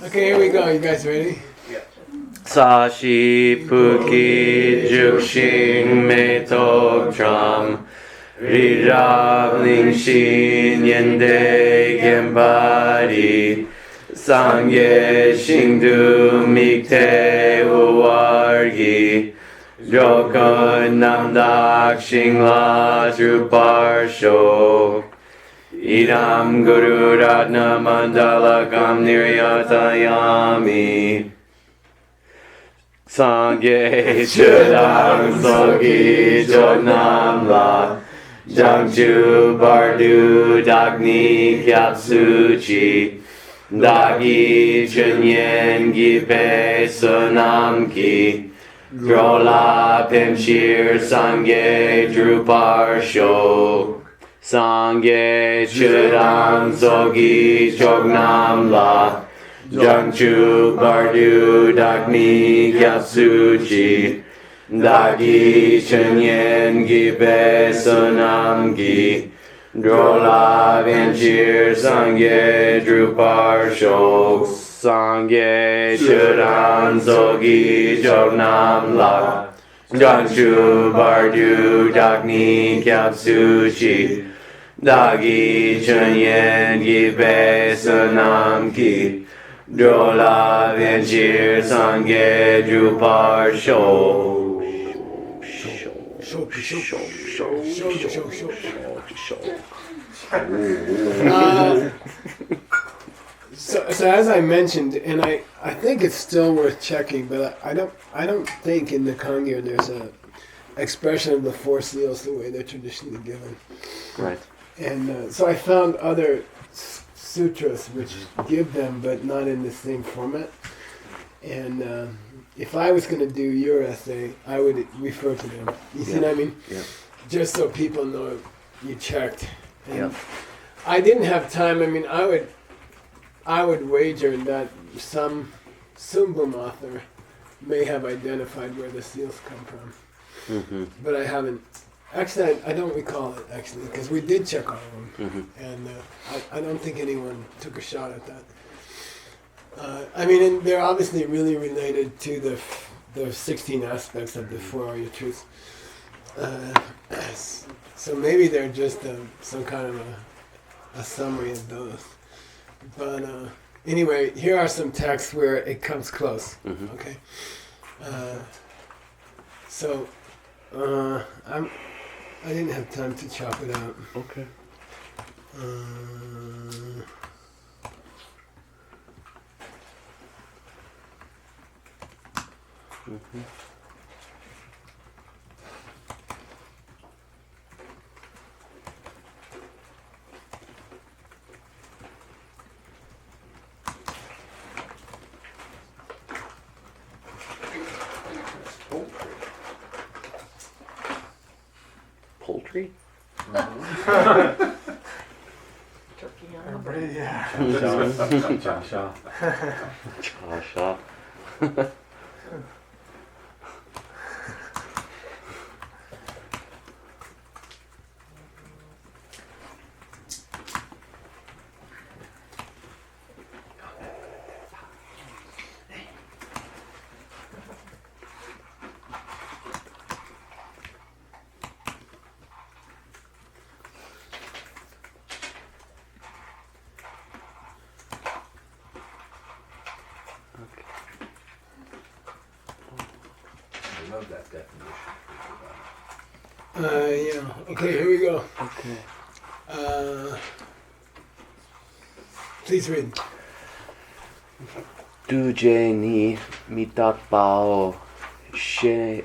Okay, here we go. You guys ready? Sashi Puki Jukshin Metok Tram Rirab Lingshin Yende Gembari Sangye Shingdu Mikte Uwargi Jokun Namdak Shingla Druparsho Idam Guru Ratna Mandala Kam Niryatayami Sangye Chudang Sogi Jognam La Jangchu Bardu Dagni Kyatsuchi Dagi Chunyen Gipe Sunamki Drola Pimshir Sangye Drupar Shok Sangye Chudang Sogi Jognam La Jangchu Bardu Dagni Kyatsuchi Dagi Chenyen Gibe Sunamgi Drola Venchir Sangye Drupar Shok Sangye Chudan Sogi Jognam La Jangchu Bardu Dagni Kyatsuchi Dagi Chenyen Gibe Sunamgi Drola Venchir Sangye Drupar Shok So as I mentioned, and I think it's still worth checking, but I don't think in the Kangyo there's a expression of the four seals the way they're traditionally given. Right. And so I found other sutras which give them, but not in the same format. And if I was going to do your essay, I would refer to them. You see what I mean? Yeah. Just so people know you checked. And I didn't have time. I mean, I would wager that some Sumbum author may have identified where the seals come from. Mm-hmm. But I haven't. Actually, I don't recall it, actually, because we did check all of them. Mm-hmm. And I don't think anyone took a shot at that. I mean, and they're obviously really related to the 16 aspects of the four Arya truths. So maybe they're just some kind of a summary of those. But anyway, here are some texts where it comes close. Mm-hmm. Okay. I didn't have time to chop it out. Okay. Mm-hmm. Poultry? Turkey on Everybody, yeah. Cha-sha. Cha-sha. I love that definition. Yeah. Okay, here we go. Okay. Please read. Duje ni mitakpao she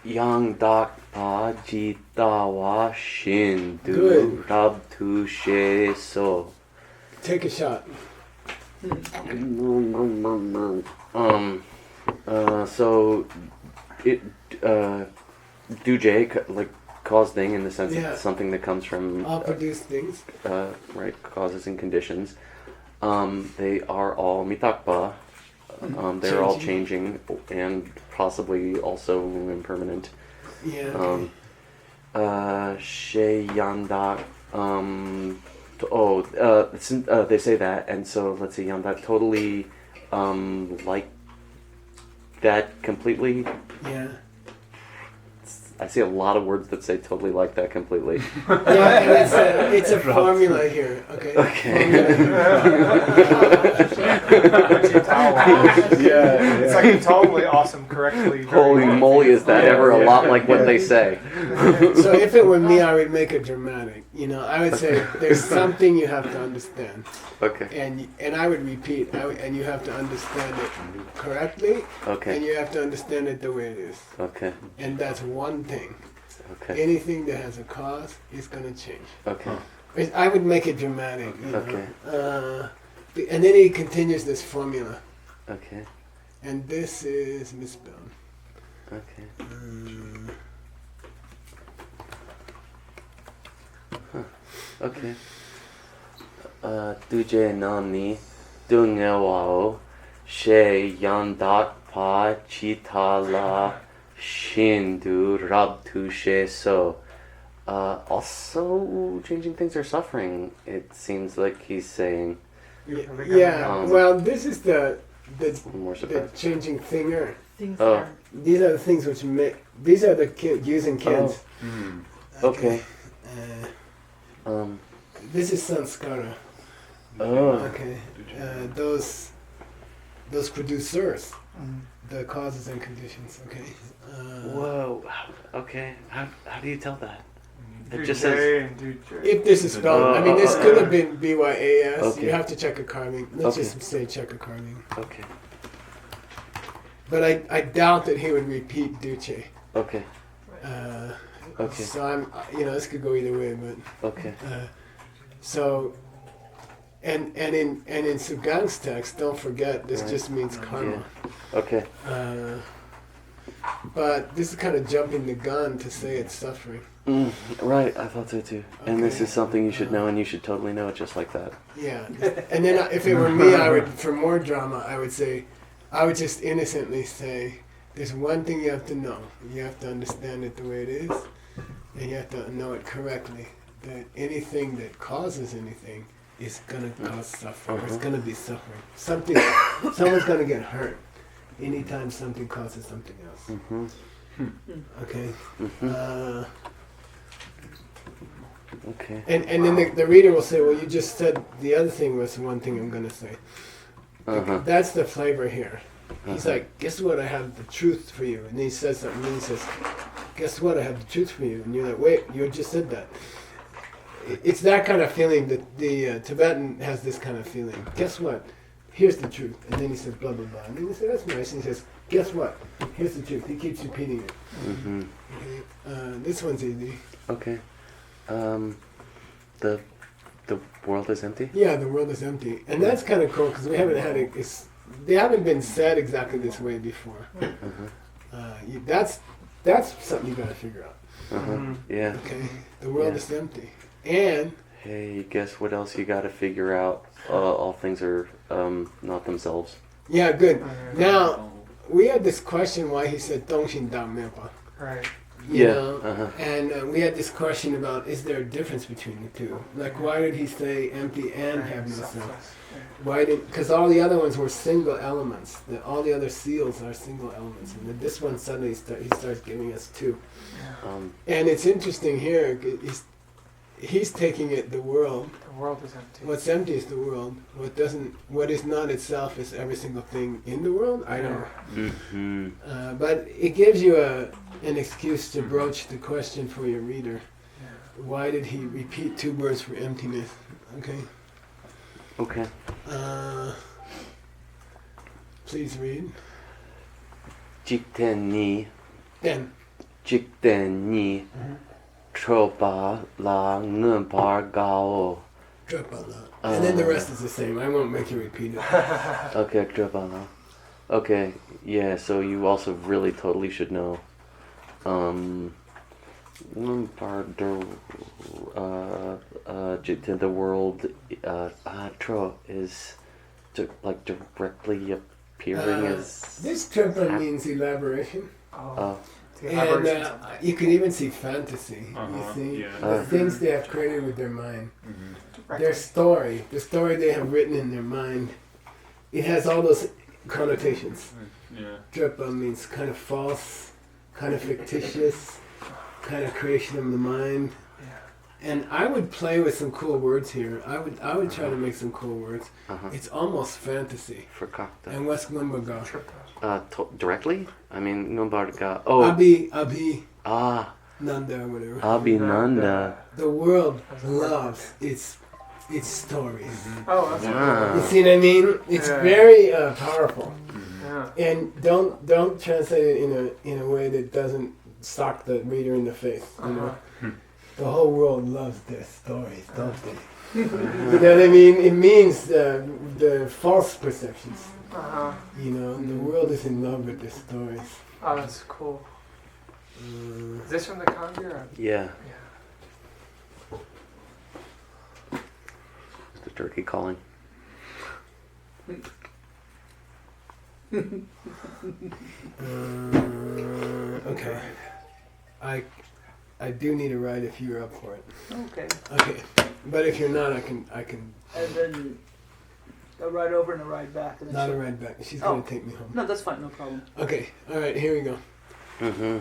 yang dak pa jitawa shin du Good. rab tu she so. Take a shot. So it duje like cause thing in the sense that it's something that comes from I'll produce things. right, causes and conditions. They are all mitakpa. They're all changing and possibly also impermanent. Yeah. Sheyandak They say that, and so let's see, that totally like that completely. Yeah. I see a lot of words that say totally like that completely. Yeah, and it's a formula here. Okay. Yeah, it's like totally awesome, correctly. Holy moly, is that ever a lot like what they say? So if it were me, I would make it dramatic. I would say there's something you have to understand. Okay. And I would repeat, and you have to understand it correctly. Okay. And you have to understand it the way it is. Okay. And that's one thing. Okay. Anything that has a cause is going to change. Okay. I would make it dramatic. Okay. And then he continues this formula. Okay. And this is misspelled. Okay. Okay. Duje nani dungewao she yandak pa chitala shindu rabtu she so. Also, changing things or suffering. It seems like he's saying. Yeah. Well, this is the More the surprised. changing thinger. Things Oh. are These are the things which make. These are the using kids. Okay. This is sanskara. Oh. Okay. Those producers, the causes and conditions. Okay. Whoa. Okay. How do you tell that? It Dude just J says. and Dude J. If this is spelled, I mean, this could have been BYAS. Okay. You have to check a carving. Let's Okay. just say check a carving. Okay. But I doubt that he would repeat Duce. Okay. Okay. So I'm, this could go either way, but Okay. so, and in Sugang's text, don't forget this Right. just means karma. Okay. But this is kind of jumping the gun to say it's suffering. Right, I thought so too. And this Okay. is something you should know, and you should totally know it just like that. Yeah, and then if it were me, I would, for more drama, I would just innocently say, there's one thing you have to know. You have to understand it the way it is, and you have to know it correctly. That anything that causes anything is gonna cause suffering. Or it's gonna be suffering. Someone's gonna get hurt anytime something causes something else. Okay. Okay. And then the reader will say, well, you just said the other thing was one thing I'm going to say. That's the flavor here. He's like, guess what? I have the truth for you. And he says something, and he says, guess what? I have the truth for you. And you're like, wait, you just said that. It's that kind of feeling that the Tibetan has this kind of feeling. Guess what? Here's the truth. And then he says, blah, blah, blah. And then he says, that's nice. And he says, guess what? Here's the truth. He keeps repeating it. Okay. This one's easy. Okay. The world is empty? Yeah, the world is empty. And that's kind of cool because we haven't had it. They haven't been said exactly this way before. That's something you got to figure out. Yeah. Okay, the world Yeah. is empty. And Hey, guess what else you got to figure out? All things are not themselves. yeah, good. Now we had this question why he said "Dongshin Da Mepa." Right. You Yeah, know? And we had this question about is there a difference between the two? Like, why did he say empty and have no self? Why did? Because all the other ones were single elements. All the other seals are single elements, and then this one suddenly he starts giving us two. And it's interesting here. He's taking it the world. The world is empty. What's empty is the world. What is not itself is every single thing in the world. I don't. But it gives you an excuse to broach the question for your reader. Why did he repeat two words for emptiness? Okay. Okay. Please read. Jikten ni, Then. jikten ni, tropa la ngpar gao. And then the rest is the same. I won't make you repeat it. Okay, tropa la. Okay, yeah. So you also really totally should know. The world, tro is like directly appearing as. This triple means elaboration. Oh. The And elaborations on that. you can even see fantasy. You Uh-huh, see yeah. the things they have created with their mind. Mm-hmm. Their story, the story they have written in their mind, it has all those connotations. Yeah. Dripa means kind of false, kind of fictitious, kind of creation of the mind. Yeah. And I would play with some cool words here. I would try to make some cool words. Uh-huh. It's almost fantasy. For cocktail. And what's Glumbaga? Directly? I mean, Numbarga. Oh. Abhi, Nanda, whatever. Abhinanda. The world loves its stories. Oh, that's Wow. You see what I mean? It's Yeah. very powerful. Yeah. And don't translate it in a way that doesn't sock the reader in the face. You know, the whole world loves their stories, don't they? You know what I mean? It means the false perceptions. Uh-huh. You know, the world is in love with their stories. Oh, that's cool. Is this from the kanji or? Yeah. Yeah. Is the turkey calling? Okay. I do need a ride if you're up for it. Okay. Okay. But if you're not, I can And then a ride over and a ride back. And then not a she'll- ride back. She's gonna Oh. take me home. No, that's fine. No problem. Okay. All right. Here we go. Mm-hmm.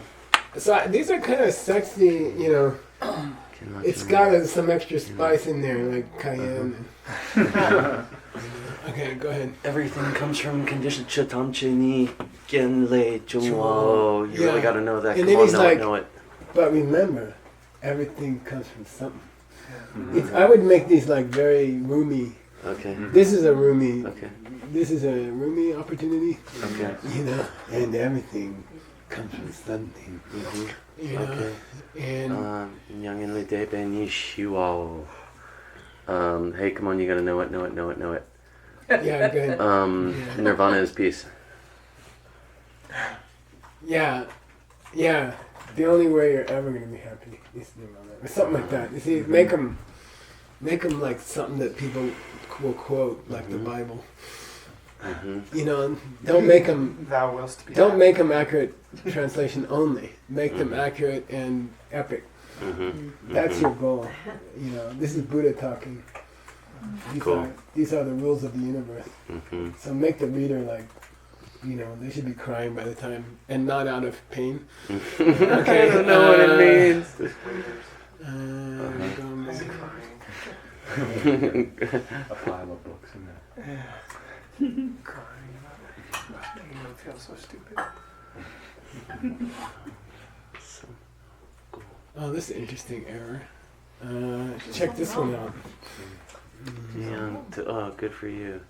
So these are kind of sexy. You know, it's got some extra spice in there, like cayenne. Okay. Go ahead. Everything comes from condition chatamche ni genle chungwo. You really Yeah. gotta know that. And Come then on, he's know like- it, know it. But remember, everything comes from something. I would make these like very roomy. Okay. This is a roomy. Okay. This is a roomy opportunity. Okay. You know, and everything comes from something. Mm-hmm. You know, Okay. and Nyangin le de ben yishiwao. Hey, come on, you gotta know it, know it, know it, know it. yeah, good. Yeah. Nirvana is peace. Yeah, yeah. The only way you're ever gonna be happy is Nirvana, or something like that. You see, make them like something that people will quote, like the Bible. Mm-hmm. You know, don't make them. Thou willst be. Don't make them accurate translation only. Make them accurate and epic. Mm-hmm. That's your goal. You know, this is Buddha talking. Cool. These are the rules of the universe. Mm-hmm. So make the reader like, you know, they should be crying by the time, and not out of pain. Okay, I don't know what it means. Going back. A pile of books in there. Crying about it. Making them feel so stupid. Oh, this is an interesting error. Check this one out. Yeah. Good for you.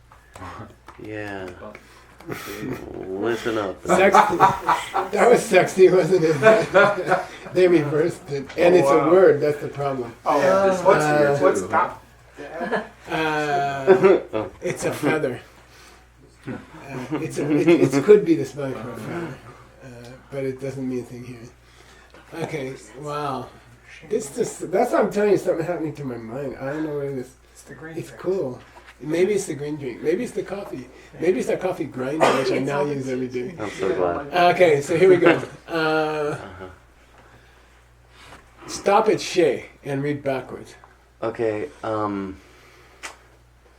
Yeah. Listen up. Sexy. That was sexy, wasn't it? They reversed it, and it's a wow. word. That's the problem. Oh, what's too. that? It's a feather. It could be the spelling for a feather, but it doesn't mean a thing here. Okay, wow. That's what I'm telling you. Something happening to my mind. I don't know what it is. It's the green. It's thing. cool. Maybe it's the green drink. Maybe it's the coffee. Maybe it's that coffee grinder, which I now use every day. I'm so glad. Okay, so here we go. Stop at Shay and read backwards. Okay.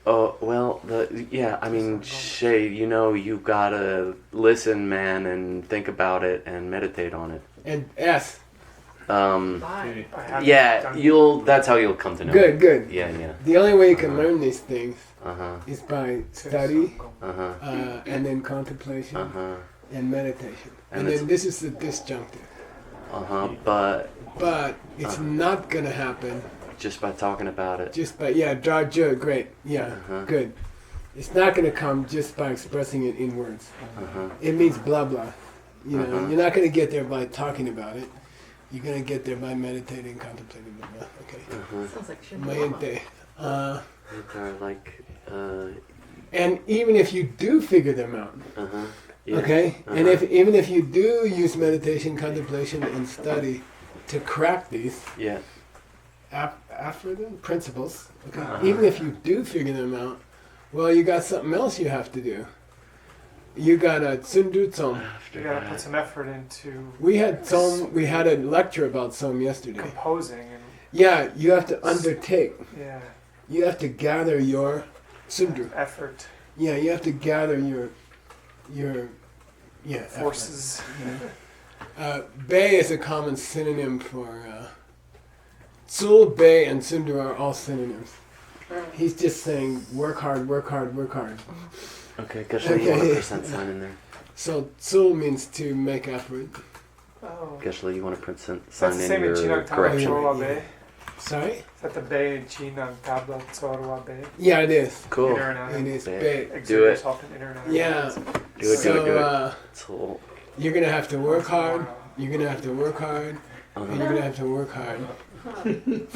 Oh well. I mean, Shay. You know, you gotta listen, man, and think about it and meditate on it. And S. Bye. I haven't Yeah, done- that's how you'll come to know. it. Good. Yeah, yeah. The only way you can learn these things Uh-huh. is by study, Uh-huh. and then contemplation, Uh-huh. and meditation. And And it's- then this is the disjunctive. Uh-huh. But But it's not gonna happen just by talking about it. just by great. Yeah, Uh-huh. good. It's not gonna come just by expressing it in words. Uh-huh. It means blah blah. You know, Uh-huh. you're not gonna get there by talking about it. You're gonna get there by meditating, contemplating, blah blah. Okay. Uh-huh. Sounds like Shimama. Mayente. They're like And even if you do figure them out, uh-huh. Yeah. okay, and Uh-huh. even if you do use meditation, contemplation, and study to crack these Yeah. principles, okay, Uh-huh. even if you do figure them out, well, you got something else you have to do. you got a tsundu tsom. You gotta put some effort into We had a lecture about tsom yesterday. composing and Yeah, you have to undertake. yeah, You have to gather your tsundu. effort, Yeah, you have to gather your forces. Bei is a common synonym for Tsul, Bei, and Sundu are all synonyms. He's just saying work hard, work hard, work hard. Okay, Geshe, you want a percent sign in there? So Tsul means to make effort. Oh. Geshe, you want a percent That's sign the in same in your Chinang correction? Tabla Yeah. Bay. Sorry? Is that the Bay in Chinang Tabla Tsorwa Bay? Yeah, it is. Cool. Inner and outer. It is Bei. Bei. Exert Do it. yourself in inner and outer. Yeah. balance. Do it, So do it. So, you're gonna have to work hard. Wow. You're gonna have to work hard. And you're uh, gonna have to work hard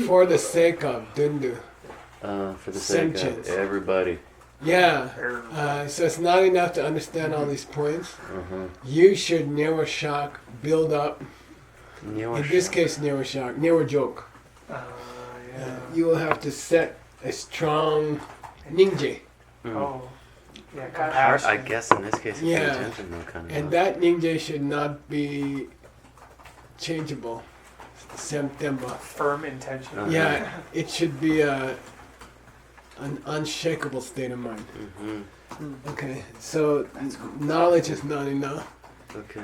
for the sake of Dundu. for the sake Sentience. of everybody. Yeah. So it's not enough to understand all these points. Uh-huh. You should never shock, build up. In this case, never shock, never joke. Yeah. You will have to set a strong ninja. Oh. Yeah, Hard, compassion. I guess in this case it's Yeah. intention though, kind of. And that ninja should not be changeable. September. Firm intention. Uh-huh. Yeah, it should be an unshakable state of mind. Mm-hmm. Okay, so knowledge is not enough. Okay.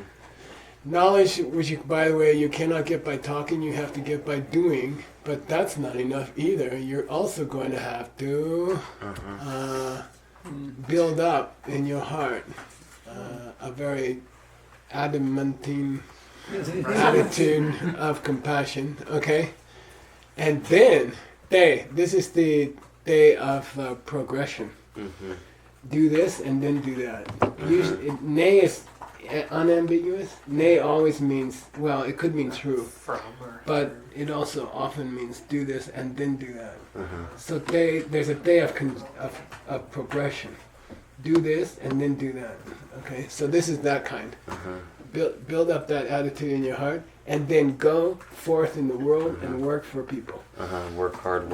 Knowledge, which you, by the way, you cannot get by talking, you have to get by doing, but that's not enough either. You're also going to have to Uh-huh. build up in your heart a very adamantine attitude of compassion, okay? And then, this is the day of progression. Mm-hmm. Do this and then do that. Usually, nay is unambiguous. Nay always means, well, it could mean true, From or but it also often means do this and then do that. Uh-huh. So there's a day of progression. Do this and then do that. Okay, so this is that kind. Uh-huh. Build up that attitude in your heart, and then go forth in the world and work for people. Uh-huh. Work hard,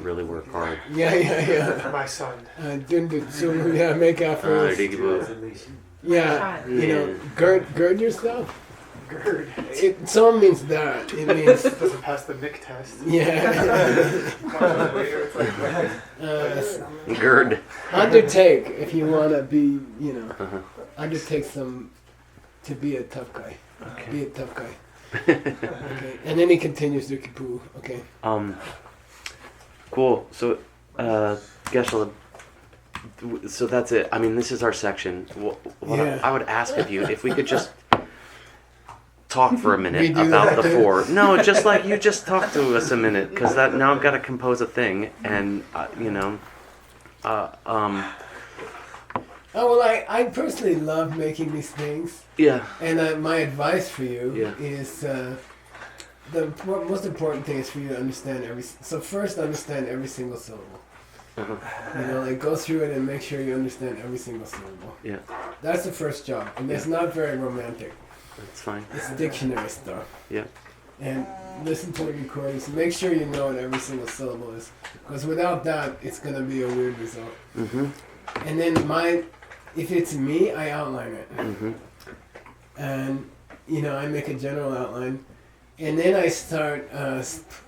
really work hard. Yeah. my son. Yeah, make efforts. Resolution. Yeah, you know, gird yourself. Gird. Some means that. It means Doesn't pass the Mick test. yeah. Gird. Undertake if you want to be, you know, Uh-huh. undertake to be a tough guy. Okay. Be a tough guy. Okay, and then he continues to Kipu. Okay. Cool. So, Geshe, so that's it. I mean, this is our section. What Yeah. I would ask of you, if we could just talk for a minute We do about that the too? four. No, just like you just talk to us a minute, because that now I've got to compose a thing, and Oh well, I personally love making these things, yeah. and my advice for you Yeah. is the most important thing is for you to understand first understand every single syllable. Uh-huh. You know, like go through it and make sure you understand every single syllable. Yeah, That's the first job, and it's not very romantic. that's fine. It's dictionary stuff. Yeah. And listen to the recordings. Make sure you know what every single syllable is, because without that, it's gonna be a weird result. Mm-hmm. And then if it's me, I outline it, Mm-hmm. and I make a general outline, and then I start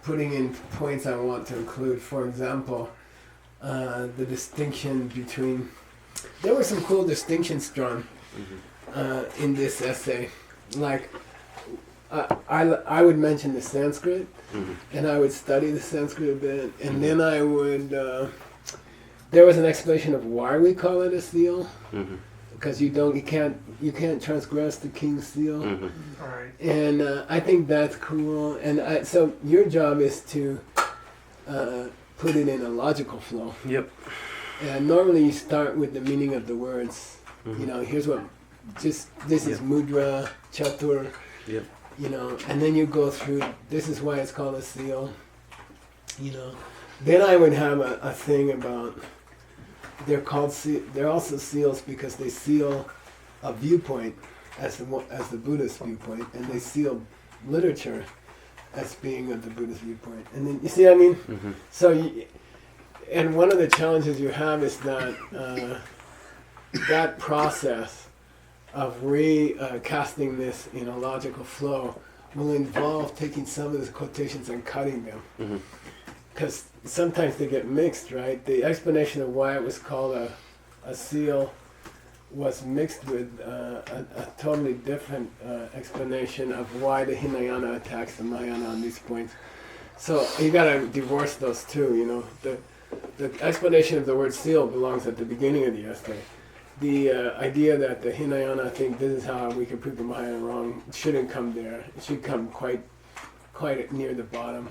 putting in points I want to include. For example, the distinction between. There were some cool distinctions drawn in this essay, like. I would mention the Sanskrit, and I would study the Sanskrit a bit, and then I would. There was an explanation of why we call it a seal, because you can't transgress the king's seal, All right. and I think that's cool. And so your job is to put it in a logical flow. Yep. And normally you start with the meaning of the words. You know, here's what. This is mudra, chatur. Yep. You know, and then you go through, this is why it's called a seal, you know. Then I would have a thing about, they're also seals because they seal a viewpoint as the Buddhist viewpoint, and they seal literature as being of the Buddhist viewpoint. And then, you see what I mean? Mm-hmm. So, and one of the challenges you have is that that process of recasting this in a logical flow will involve taking some of these quotations and cutting them. Mhm. Because sometimes they get mixed, right? The explanation of why it was called a seal was mixed with a totally different explanation of why the Hinayana attacks the Mahayana on these points. So you gotta divorce those two, you know. The explanation of the word seal belongs at the beginning of the essay. The idea that the Hinayana think this is how we can prove the Mahayana wrong shouldn't come there. It should come quite near the bottom.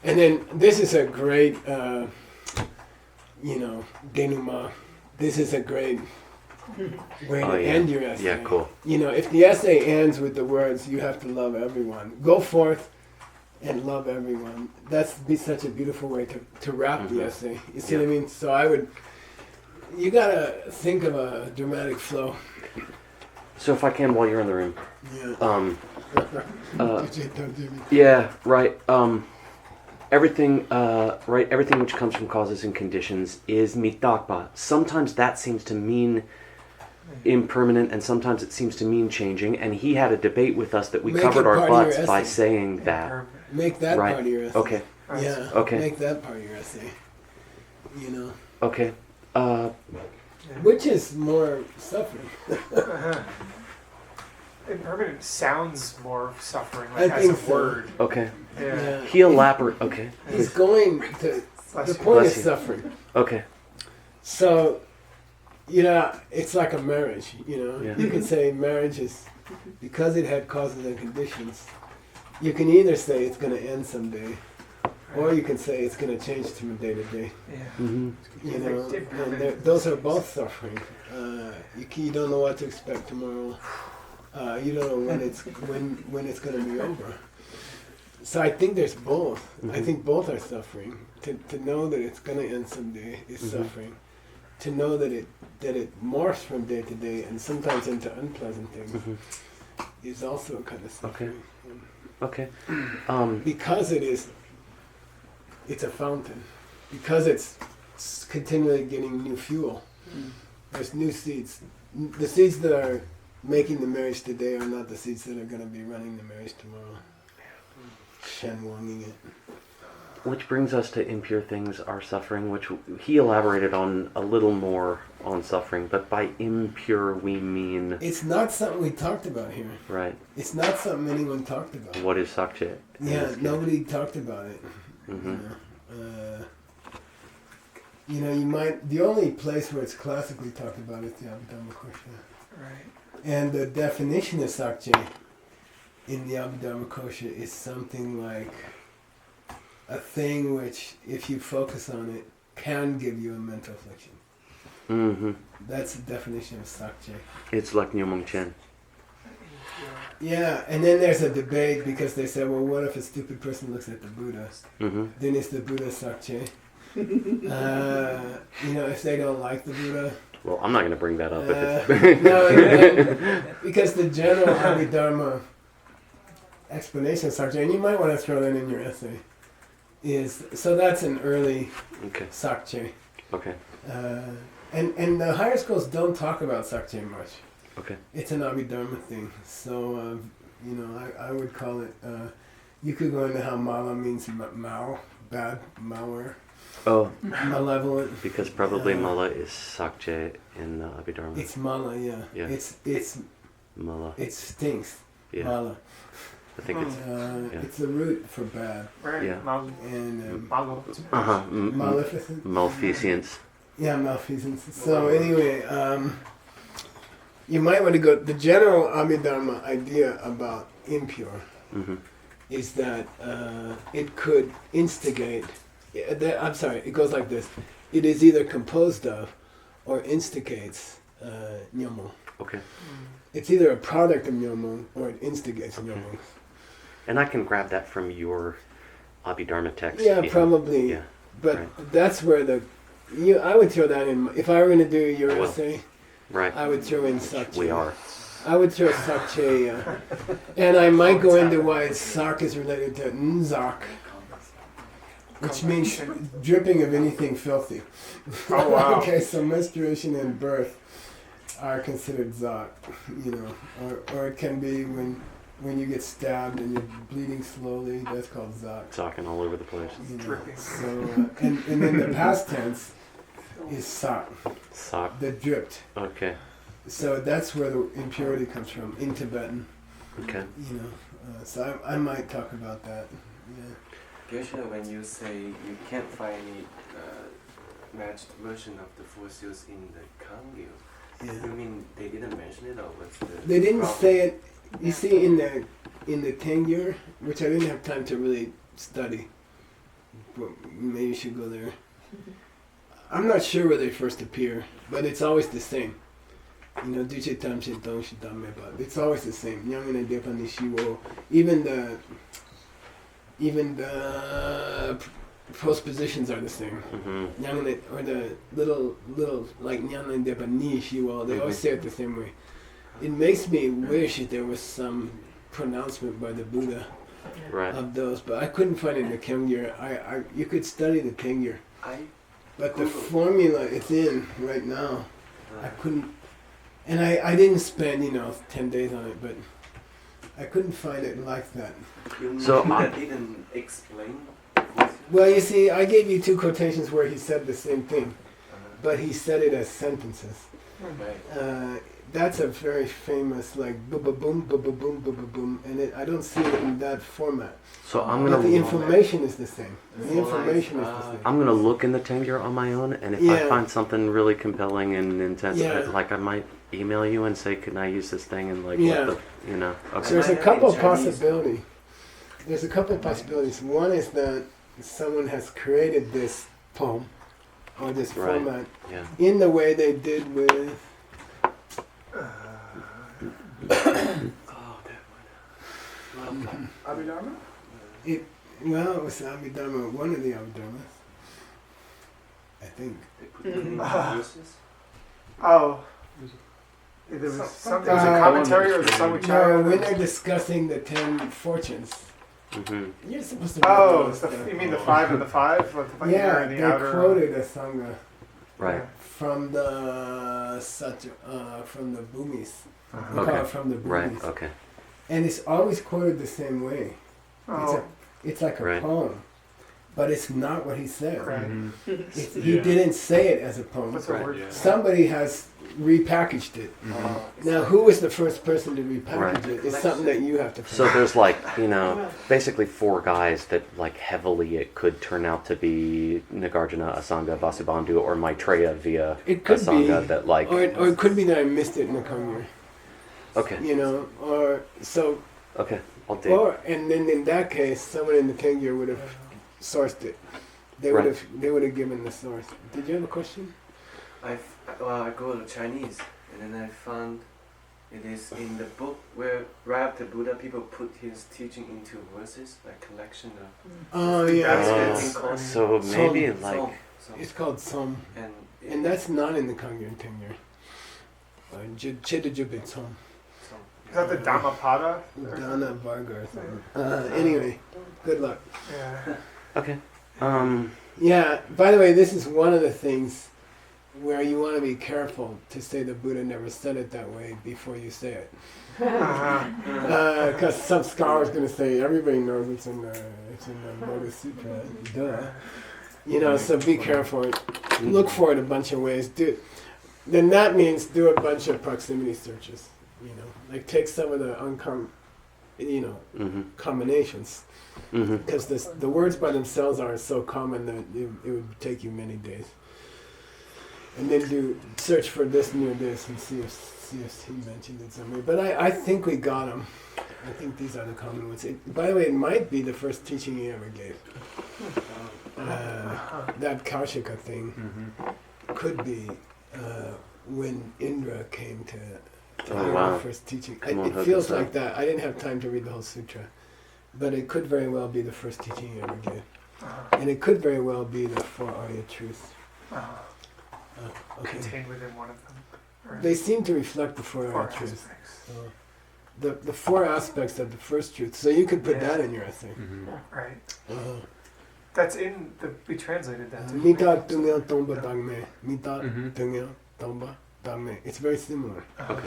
And then this is a great, denouement. This is a great way to end your essay. Yeah, cool. You know, if the essay ends with the words, you have to love everyone. Go forth and love everyone. That's be such a beautiful way to wrap the essay. You see what I mean? So you gotta think of a dramatic flow. So if I can, while you're in the room. Yeah. Yeah, right. Everything which comes from causes and conditions is mitakpa. Sometimes that seems to mean impermanent, and sometimes it seems to mean changing. And he had a debate with us that we Make covered it our part of your butts by essay. saying that. Make that Right. part of your essay. Okay. Yeah. Okay. Make that part of your essay. You know. Okay. Which is more suffering. Impermanent sounds more suffering, I like as think a so. word. Okay. Yeah. He elaborate. Okay. He's going to. Bless The you. point Bless is you. suffering. Okay. So, it's like a marriage. You know, Yeah. you could say marriage is because it had causes and conditions. You can either say it's going to end someday, or you can say it's going to change from day to day. Yeah. Mm-hmm. You know, and those are both suffering. You don't know what to expect tomorrow. You don't know when it's going to be over. So I think there's both. I think both are suffering. To know that it's going to end someday is suffering. To know that it morphs from day to day and sometimes into unpleasant things is also a kind of suffering. Okay. Because it's a fountain. Because it's continually getting new fuel. There's new seeds. The seeds that are making the marriage today are not the seeds that are going to be running the marriage tomorrow. Shen Wanging it. Which brings us to impure things are suffering, which he elaborated on a little more on suffering, but by impure we mean... It's not something we talked about here. Right. It's not something anyone talked about. What is sakche? Yeah, nobody talked about it. Mm-hmm. You might... The only place where it's classically talked about is the Abhidharmakosha. Right. And the definition of sakche in the Abhidharmakosha is something like a thing which, if you focus on it, can give you a mental affliction. Mm-hmm. That's the definition of sakche. It's like Nyomong Chen. Yeah, and then there's a debate because they say, well, what if a stupid person looks at the Buddha? Mm-hmm. Then is the Buddha sakche? If they don't like the Buddha. Well, I'm not going to bring that up. No, because the general Abhidharma explanation of sakche, and you might want to throw that in your essay, so that's an early Okay. sakche. Okay. And the higher schools don't talk about sakche much. Okay. It's an Abhidharma thing. So, I would call it, you could go into how mala means mal, bad, malware, Oh, malevolent. because probably mala is sakche in Abhidharma. It's mala, yeah. Yeah. It's Mala. it stinks. Yeah. Mala. I think it's... It's the root for bad. Right. Yeah. And Malo. Uh-huh. maleficent. Malfeasance. Yeah, malfeasance. So anyway, you might want to go. The general Abhidharma idea about impure Mm-hmm. is that it could instigate. It goes like this: it is either composed of or instigates nyomo. Okay. It's either a product of nyomo or it instigates nyomo. And I can grab that from your Abhidharma text. Yeah, even. probably. Yeah. But right. that's where I would throw that in. If I were going to do your Well, essay, Right. I would throw in sakche. We are. I would throw sakche, and I might go into why sak is related to nzak, which means dripping of anything filthy. Oh, wow. Okay, so menstruation and birth are considered zot, or it can be when you get stabbed and you're bleeding slowly. That's called zot. Talking all over the place. Dripping. So and then the past tense is sak, Sock. that dripped. Okay. So that's where the impurity comes from in Tibetan. Okay. So I might talk about that. Yeah. Usually when you say you can't find any matched version of the four seals in the Kangyo, Yeah. you mean they didn't mention it or what's the They didn't problem? say it. You see, in the Tengyur, which I didn't have time to really study, but maybe you should go there. I'm not sure where they first appear, but it's always the same. Duche tam shintong shitame, but it's always the same. Yangene depa nishiwo. Even the postpositions are the same. Mm-hmm. Yangene, or the little like nyangene depa nishiwo. They always say it the same way. It makes me wish that there was some pronouncement by the Buddha Right. of those, but I couldn't find it in the Tengyur. You could study the Tengyur, but the formula it's in right now, I couldn't, and I didn't spend 10 days on it, but I couldn't find it like that. You So, mean that didn't explain the four seals? Well, you see, I gave you two quotations where he said the same thing, but he said it as sentences. Right. That's a very famous like boom, boom, and I don't see it in that format. So I'm But the gonna information is the same. The It's information is nice. the same. I'm gonna look in the Tengyur on my own, and if I Yeah. find something really compelling and intense, Yeah. like I might email you and say, "Can I use this thing?" And like, Yeah. what the, Okay. There's a Might have couple in of Chinese. possibilities. There's a couple of possibilities. One is that someone has created this poem or this Right. format Yeah. in the way they did with. Oh, that one. Abhidharma? Well, it was Abhidharma, one of the Abhidharmas, I think. They put it in verses. Oh. There was something. It was a Uh, commentary or the No, Samvicharya? when they're discussing the 10 fortunes, Mm-hmm. you're supposed to. read Oh, those stuff. you mean the 5 and the 5? Like the Yeah, inner and they the outer. quoted a sangha Right. from the from the Bhumis. Uh-huh. We call Okay. it from the Right. Bhumis. Okay. And it's always quoted the same way. Oh, It's like a Right. poem, but it's not what he said. right. He didn't say it as a poem. What's the Right. word? Yeah. Somebody has repackaged it. Mm-hmm. Now, who was the first person to repackage Right. it is something that you have to So find. there's basically four guys that heavily it could turn out to be Nagarjuna, Asanga, Vasubandhu, or Maitreya via It could Asanga be, that or it could be that I missed it in the Kangyo. Okay. Or so, Okay. I'll dig. and then in that case, someone in the Kangyo would have sourced it. They would Right. have given the source. Did you have a question? I go to Chinese and then I found it is in the book where right after Buddha people put his teaching into verses, like collection of Oh That's yeah, it. So maybe Som. like song. it's called Som, And and that's not in the Kangyo and Kangyo. Chedujubit Som. Is that the Dhammapada? Dana Varga or something. Anyway, good luck. Yeah. okay. Yeah, by the way, this is one of the things where you want to be careful to say the Buddha never said it that way before you say it. Uh-huh. Because some scholar's going to say, everybody knows it's in the Bodhi Sutra. Duh. So be careful. Look for it a bunch of ways. Then that means do a bunch of proximity searches. Like take some of the Mm-hmm. combinations. Mm-hmm. Because the words by themselves are so common that it would take you many days. And then do search for this near this and see if he mentioned it somewhere. But I think we got them. I think these are the common ones. By the way, it might be the first teaching he ever gave. That Kaushika thing could be when Indra came to Oh, hear wow. the first teaching. Come on, It hook feels us up. like that. I didn't have time to read the whole sutra. But it could very well be the first teaching he ever gave. And it could very well be the four Arya truths. Okay. Contained within one of them. Or They seem to reflect the four four Arya truths. aspects. The four aspects of the first truth. So you could put that in your essay. Right. Uh, That's in the. We translated that. didn't we? Mita tungel tomba dangme. Mita Mhm. tungel tomba Dame. It's very similar. Okay.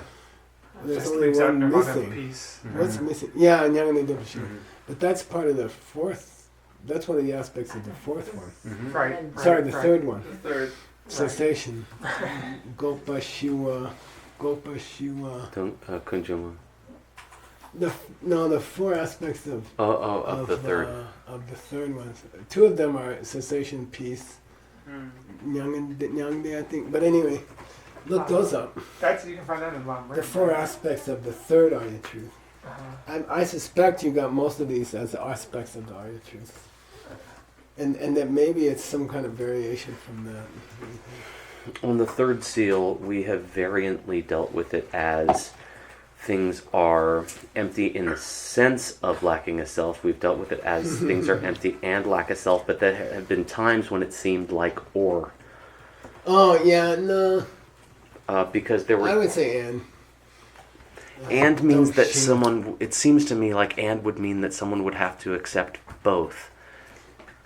There's Just only leaves out one Nirvana missing. piece. What's missing? Yeah, Nyangane Dipashu. Mhm. But that's part of the fourth. That's one of the aspects of the fourth one. Mhm. Right. Sorry, the right. third one. The third. Cessation. Gopa Shiva. Gopa Shiva. Kunjuma. The four aspects of Of the third. Of the third one. Two of them are cessation, peace, Mm. Nyangde, I think. But anyway, look those up. That's you can find that in Lam. The four aspects of the third Arya truth. I suspect you got most of these as aspects of the Arya truth. And that maybe it's some kind of variation from that. On the third seal, we have variantly dealt with it as things are empty in the sense of lacking a self. We've dealt with it as things are empty and lack a self, but there have been times when it seemed like or. Oh, yeah, no. Because there were... I would say and. And means that Don't someone... It seems to me like and would mean that someone would have to accept both.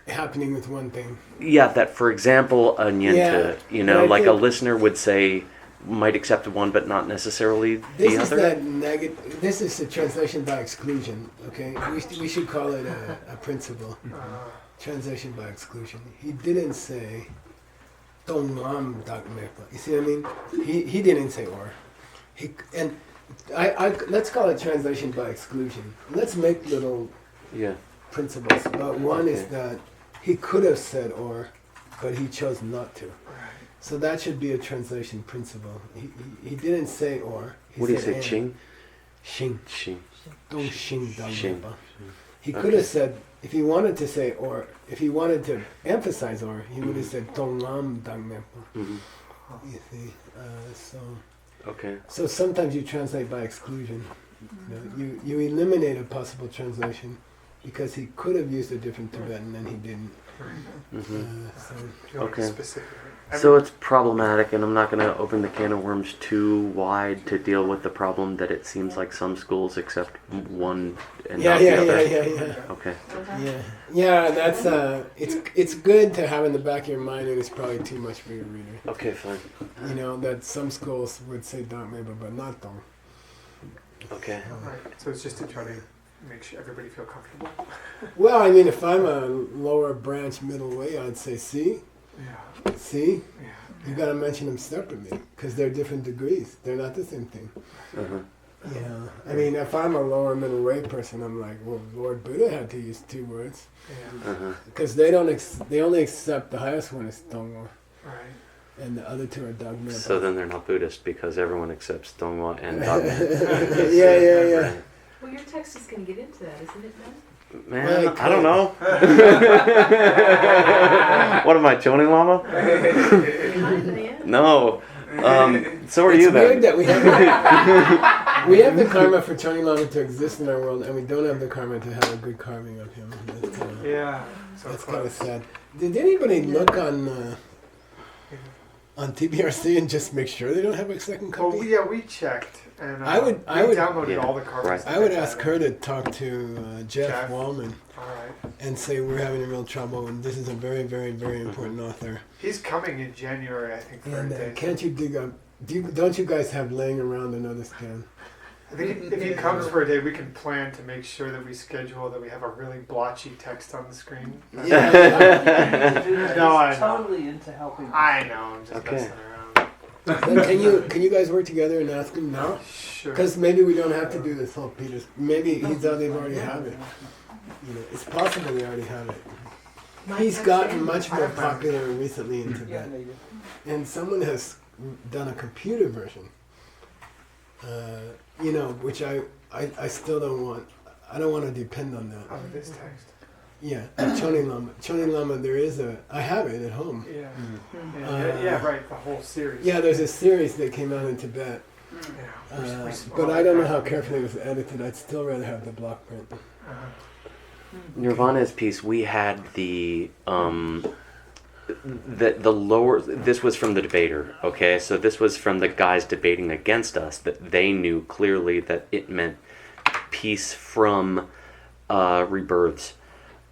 Happening with one thing. Yeah, that for example, a nyenta, Yeah, like I a think- listener would say, might accept one but not necessarily the This is other. that negative. This is a translation by exclusion. Okay, we should call it a principle. Translation by exclusion. He didn't say "Dongam Dakmepa." You see what I mean? He didn't say or. I let's call it translation by exclusion. Let's make little Yeah. principles. But one is Okay. that he could have said or, but he chose not to. So that should be a translation principle. He didn't say or. He What do you said say, and. ching? Shing. Ching. Dong shing dang Shing. mepa. He Okay. could have said, if he wanted to say or, if he wanted to emphasize or, he would have said dong lam dang mepa. Hmm. You see, Okay. so sometimes you translate by exclusion. You eliminate a possible translation because he could have used a different Tibetan and he didn't. Hmm. So Okay. Specifically. So it's problematic, and I'm not going to open the can of worms too wide to deal with the problem that it seems like some schools accept one and not the other. yeah. Okay. Yeah, that's it's good to have in the back of your mind, and it's probably too much for your reader. Okay, fine. You know that some schools would say dong maybe, but not dong. Okay. Right. So it's just to try to make sure everybody feel comfortable. Well, I mean, if I'm a lower branch middle way, I'd say see. Yeah. See, Yeah. you got to mention them separately because they're different degrees. They're not the same thing. Uh-huh. Yeah. I mean, if I'm a lower middle way person, I'm like, well, Lord Buddha had to use two words Yeah. Uh-huh. because they don't. They only accept the highest one is Dongwa, Right. and the other two are Dogma. So then they're not Buddhist because everyone accepts Dongwa and Dogma. yeah. Well, your text is going to get into that, isn't it, Ben? Man, Well, I don't know. What am I, Choning Lama? Kind of, yeah. No. So are It's you weird then? that we have the karma for Chani Lama to exist in our world, and we don't have the karma to have a good carving of him. That's, Yeah. So that's kind of close. sad. Did anybody look on TBRC and just make sure they don't have a second Well, copy? we checked, and I would- we downloaded Yeah, all the cards. right. I would ask her to talk to Jeff Jeff. Wallman All right. and say we're having real trouble, and this is a very, very, very important author. He's coming in January, I think, for And a day. can't you dig up? Don't you guys have laying around another scan? I think if he comes for a day, we can plan to make sure that we schedule that we have a really blotchy text on the screen. Yeah. No, I He's know. totally into helping. I know. I'm just Okay. messing around. But can you guys work together and ask him now? Sure. Because maybe we don't have to do this whole Peters. Maybe they've already have it. You know, it's possible they already have it. He's gotten much more popular recently in Yeah, Tibet, maybe. and someone has done a computer version. You know, which I still don't want. I don't want to depend on that. Of this text. Yeah, Choni Lama. Choni Lama. There is I have it at home. Yeah. Uh, Yeah, right. The whole series. Yeah, there's a series that came out in Tibet. Yeah. But I don't know how carefully it was edited. I'd still rather have the block print. Nirvana's piece, we had the lower. This was from the debater. Okay, so this was from the guys debating against us. That they knew clearly that it meant peace from rebirths.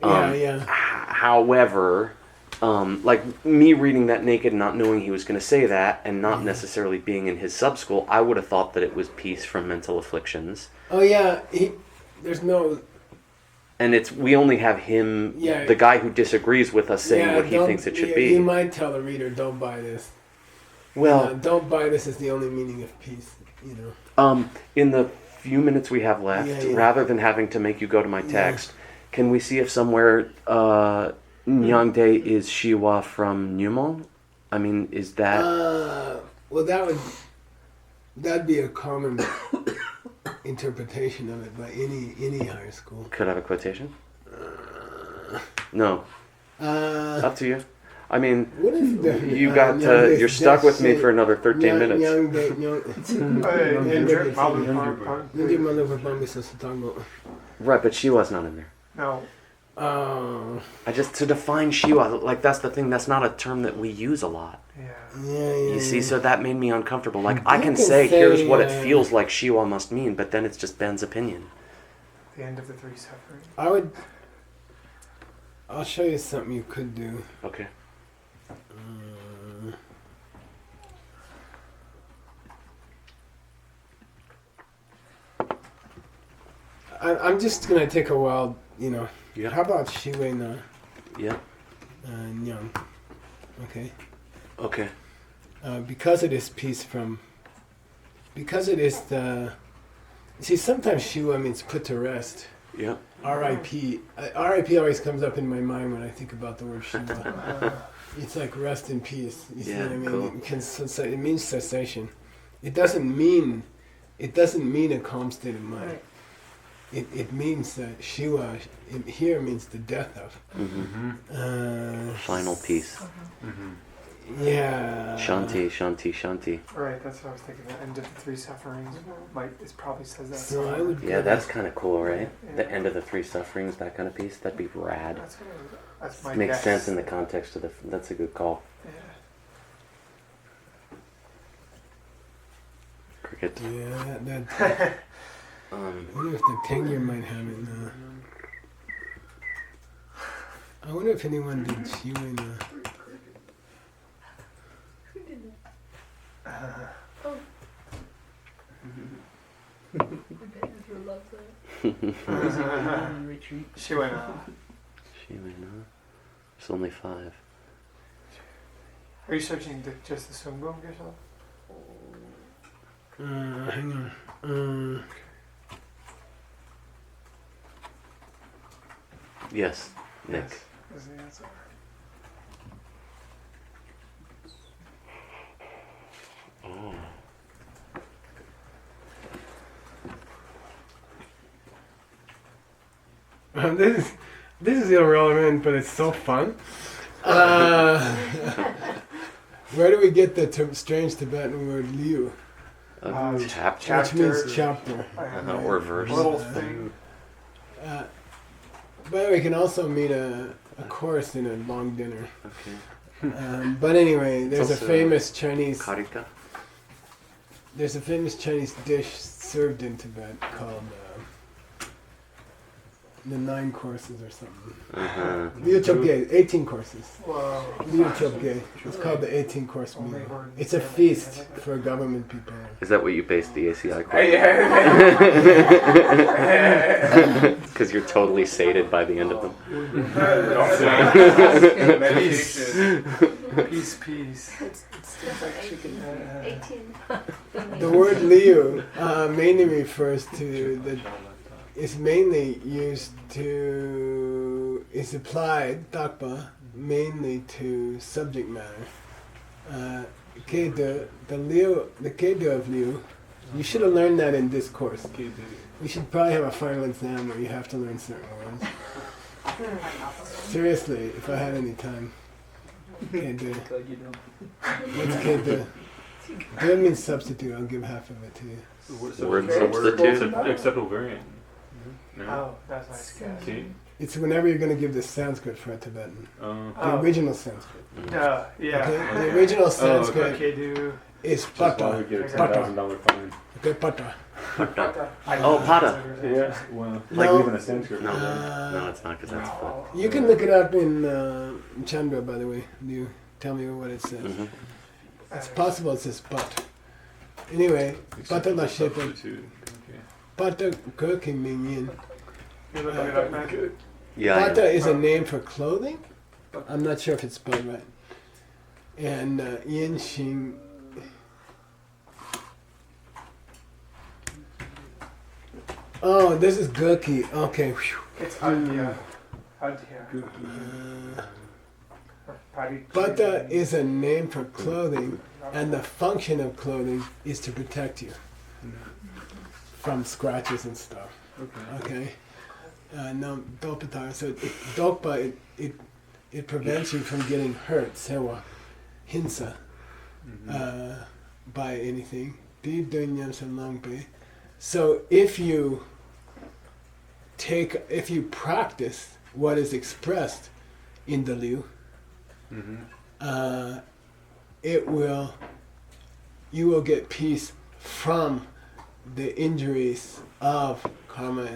Yeah. However, like me reading that naked and not knowing he was going to say that and not necessarily being in his sub-school, I would have thought that it was peace from mental afflictions. Oh yeah, there's no. And we only have him, the guy who disagrees with us, saying what he thinks it should be. You might tell the reader, don't buy this. Well, don't buy this is the only meaning of peace, you know. In the few minutes we have left, rather than having to make you go to my text, can we see if somewhere Nyangdae is Shiwa from Nyumon? I mean, is that... well, that'd be a common interpretation of it by any higher school. Could I have a quotation? No. Up to you. I mean, what is the, you got you're stuck with me for another 13 minutes. Right, but Shiwa's not in there. No. To define Shiwa, like that's the thing, that's not a term that we use a lot. You see, so that made me uncomfortable. Like, I can say here's what it feels like Shiwa must mean, but then it's just Ben's opinion. The end of the three sufferings. I'll show you something you could do. Okay. I'm just gonna take a while, you know. Yeah. How about Shiwei na? Yeah. Nyang. Okay. Okay. Because it is peace from. Because it is the. See, sometimes Shiwa means put to rest. Yeah. R.I.P. R.I.P. always comes up in my mind when I think about the word Shiwa. It's like rest in peace. You see what I mean? Cool. It means cessation. It doesn't mean a calm state of mind. Right. It means that Shiva here means the death of. Final peace. Yeah. Shanti, Shanti, Shanti. Right, that's what I was thinking. The end of the three sufferings it probably says that. So I would. Yeah, that's kind of cool, right? The end of the three sufferings, that kind of piece. That'd be rad. That's my Makes guess. sense in the context of that's a good call. Yeah. Cricket. Yeah, that. I wonder if the Tengyur might have it now. I wonder if anyone did Shiva now. Who did that? I bet Ezra loves that. She went out. It's only 5. Are you searching just the Sungbong yourself? Hang on. Yes, Nick. Yes, is the answer. This is irrelevant, but it's so fun. Where do we get the strange Tibetan word liu? Chapter. Which means chapter. Or verse. Little thing. But it can also mean a course in a long dinner. Okay. But anyway, there's a also famous Chinese. Karika. There's a famous Chinese dish served in Tibet called the 9 courses or something. Liu Chop Ge, 18 courses. Wow. Liu Chop Ge. It's called the 18-course meal. It's a feast for government people. Is that what you based the ACI course? Because you're totally sated by the end of them. Peace. It's like chicken. 18. The word Liu mainly refers to is mainly used to, is applied, dakpa, mainly to subject matter. The Kedu of Liu, you should have learned that in this course. We should probably have a final exam where you have to learn certain words. Seriously, if I had any time. Kedu. What's Kedu? That means substitute, I'll give half of it to you. Word substitute. Acceptable variant. No. Oh, that's nice guess. See? It's whenever you're going to give the Sanskrit for a Tibetan. The Oh. original Sanskrit. Yeah. Okay? The original Sanskrit Okay, do. is Just why pata. we get a Pata. $10,000 fine. Okay, pata. Pada. I Oh, pada. Yeah. Well, No. like even a Sanskrit. No, Uh, no, it's not because that's foot. You can look it up in Chandra, by the way. You tell me what it says. Mhm. It's possible it says but. Anyway, pata la shepa. Substitute. Okay. Pata goki minyin. You look it up, Matt? Yeah. Pata is a name for clothing. I'm not sure if it's spelled right. And yin shing. Oh, this is goki. Okay. Whew. It's Adhya. Adhya. Uh, Pari- Pata is a name for clothing, and the function of clothing is to protect you from scratches and stuff. Okay. Okay. No, dopatar. So dopa it prevents you from getting hurt. Sewa, hinsa, by anything. Di dunyam samlampe. So if you practice what is expressed in the liu, you will get peace from the injuries of karma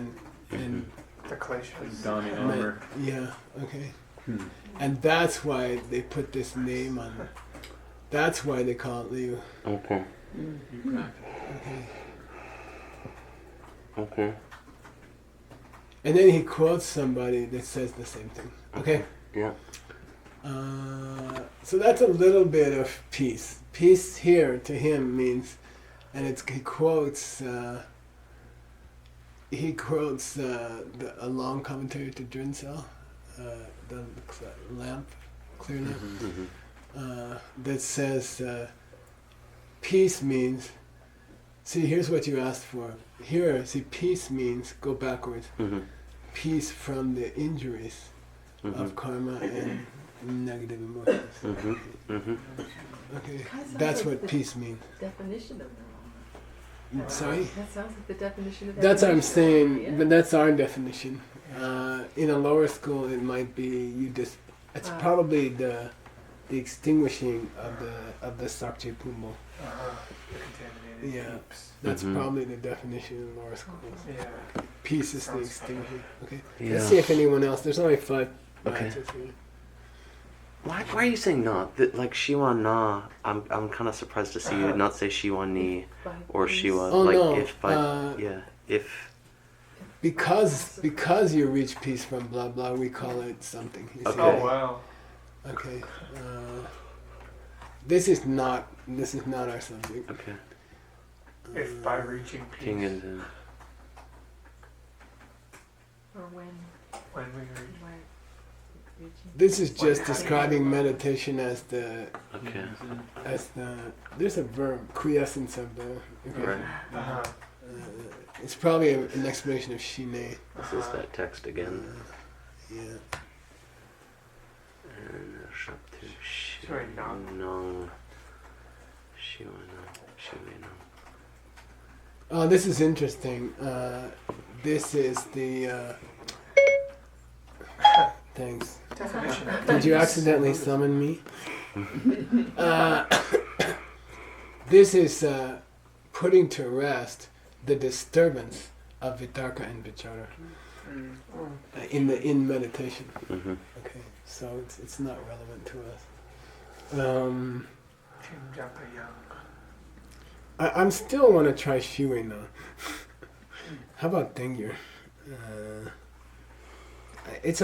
and The kleshas. Donning armor. yeah, okay. Hmm. And that's why they put this name on it. That's why they call it liu. Okay. Okay. Okay. And then he quotes somebody that says the same thing. Okay. Yeah. So that's a little bit of peace. Peace here to him means, and he quotes a long commentary to Drinsel, the lamp, clear lamp, that says peace means. See, here's what you asked for. Here, see, peace means go backwards. Peace from the injuries of karma and negative emotions. Okay, that's what peace means. Definition of that. Sorry? That sounds like the definition of that. That's what I'm saying, Yeah. but that's our definition. In a lower school, it might be it's probably the extinguishing of the Sakche Pumbo. Contaminated Yeah. heaps. That's probably the definition in lower schools. Yeah. Peace is the Sounds extinguishing. Okay. Yeah. Let's see if anyone else. There's only 5 Okay. matches here. Why are you saying na? Like Shiwa na, I'm kind of surprised to see you not say Shiwa ni or Shiwa. Oh, like no, if yeah, if. Because you reach peace from blah blah, we call it something. You see? Okay. Oh wow. Okay. This is not our subject. Okay. If by reaching peace, King and then. Or when when we reach. reaching. This is just describing meditation as the Okay. there's a verb, quiescence of the. Okay. Right. Uh-huh. It's probably an explanation of shine. This is that text again. Yeah. And Sorry, no. no. Shiwa no. Shiwa no. Oh, this is interesting. This is the. Thanks. Definition. Did you accidentally summon me? This is putting to rest the disturbance of vitarka and vichara in meditation. Okay, so it's not relevant to us. I'm still want to try Shui now. How about Dengyur? It's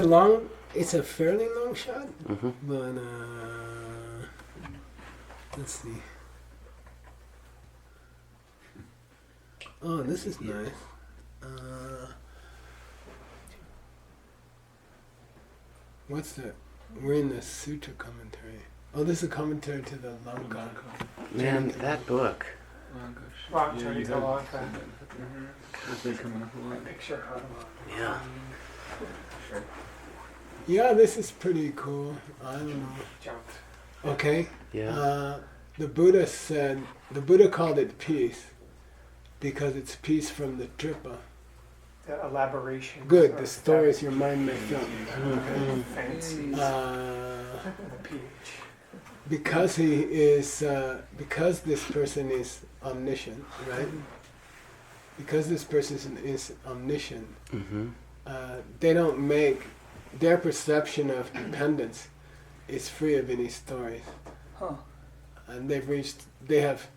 a fairly long shot, but let's see. Oh, this is nice. What's that? We're in the Sutra commentary. Oh, this is a commentary to the Lanka. Man, that book. Wow, Chinese have Lanka. It's been coming up a lot. Picture her. Yeah. Yeah, this is pretty cool. I don't know. Jumped. Okay. Yeah. The Buddha called it peace because it's peace from the tripa. The elaboration. Good, of the that stories your mind makes up. Fancies. Uh, the PH. because he is, because this person is omniscient, right? because this person is omniscient, Mm-hmm. they don't make their perception of dependence is free of any stories. Huh. And they have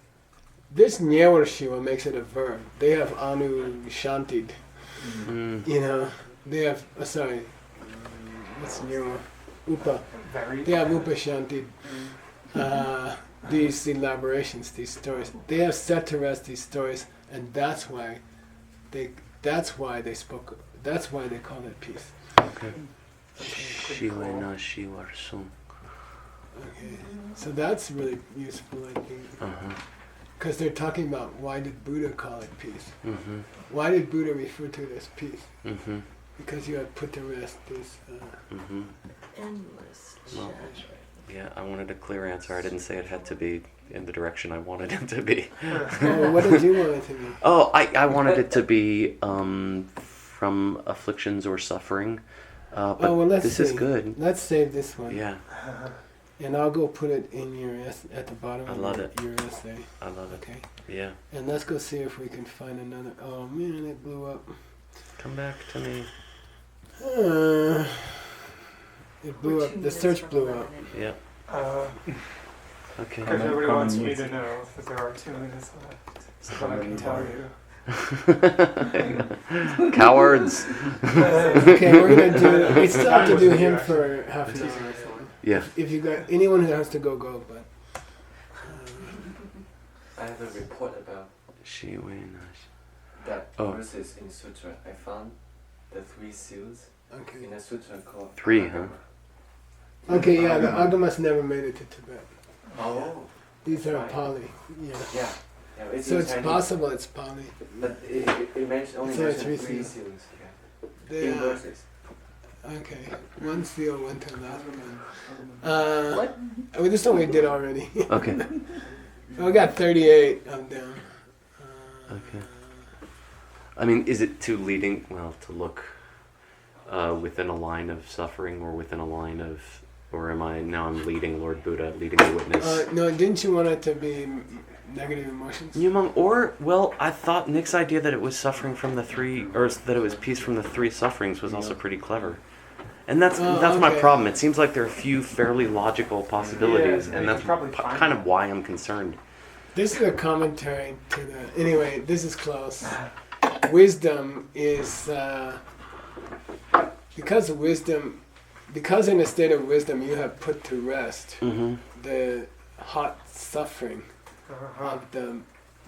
this Nyawar Shiva makes it a verb. They have Anu Shantid. Mm. You know, they have what's Nyawar? Upa. Very. They have Upa Shantid. These elaborations, these stories. They have set to rest these stories, and that's why they spoke. That's why they call it peace. Okay. Shiva na Shiva sum. Okay, so that's really useful, I think, Uh-huh. because they're talking about why did Buddha call it peace? Mm-hmm. Why did Buddha refer to it as peace? Mm-hmm. Because you had put to rest this. Mm-hmm. Endless Well, chat. Yeah, I wanted a clear answer. I didn't say it had to be in the direction I wanted it to be. Oh, what did you want it to be? Oh, I wanted it to be from afflictions or suffering. But Oh, well, let's this see. is good. Let's save this one. Yeah, And I'll go put it in your at the bottom I of love your, it. your essay. I love it. Okay. Yeah. And let's go see if we can find another. Oh man, it blew up. Come back to me. It blew up. The search blew up. Yeah. Okay. Because nobody Come wants and me use to it. know that there are 2 minutes left. So Come I and can use tell it. you. Cowards. Okay, we're gonna do. We still have to do him for half an hour. Yeah. If you got anyone who has to go, go. But I have a report about Shiva na. that Oh. verses in sutra. I found the 3 seals okay. in a sutra called 3, huh? Okay, yeah. The Agamas never made it to Tibet. Oh, These are Right. Pali. Yeah. yeah. Yeah, it's So in it's Chinese, possible it's Pali. But it mentions only It's only mentions 3 3 seals. seals. Yeah. They, In verses. okay. One seal went to last one. What? I mean, this one we did already. Okay. We got 38. I'm down. Okay. I mean, is it too leading? Well, to look within a line of suffering, or within a line of, or am I now? I'm leading Lord Buddha, leading the witness. No, didn't you want it to be negative emotions? Yumong, or well, I thought Nick's idea that it was suffering from the 3, or that it was peace from the 3 sufferings was also pretty clever. And that's my okay. problem. It seems like there are a few fairly logical possibilities, Yeah, and you that's can probably find kind of them. why I'm concerned. This is a commentary to the. Anyway, this is close. Wisdom is because in a state of wisdom you have put to rest Mm-hmm. the hot suffering Uh-huh. of the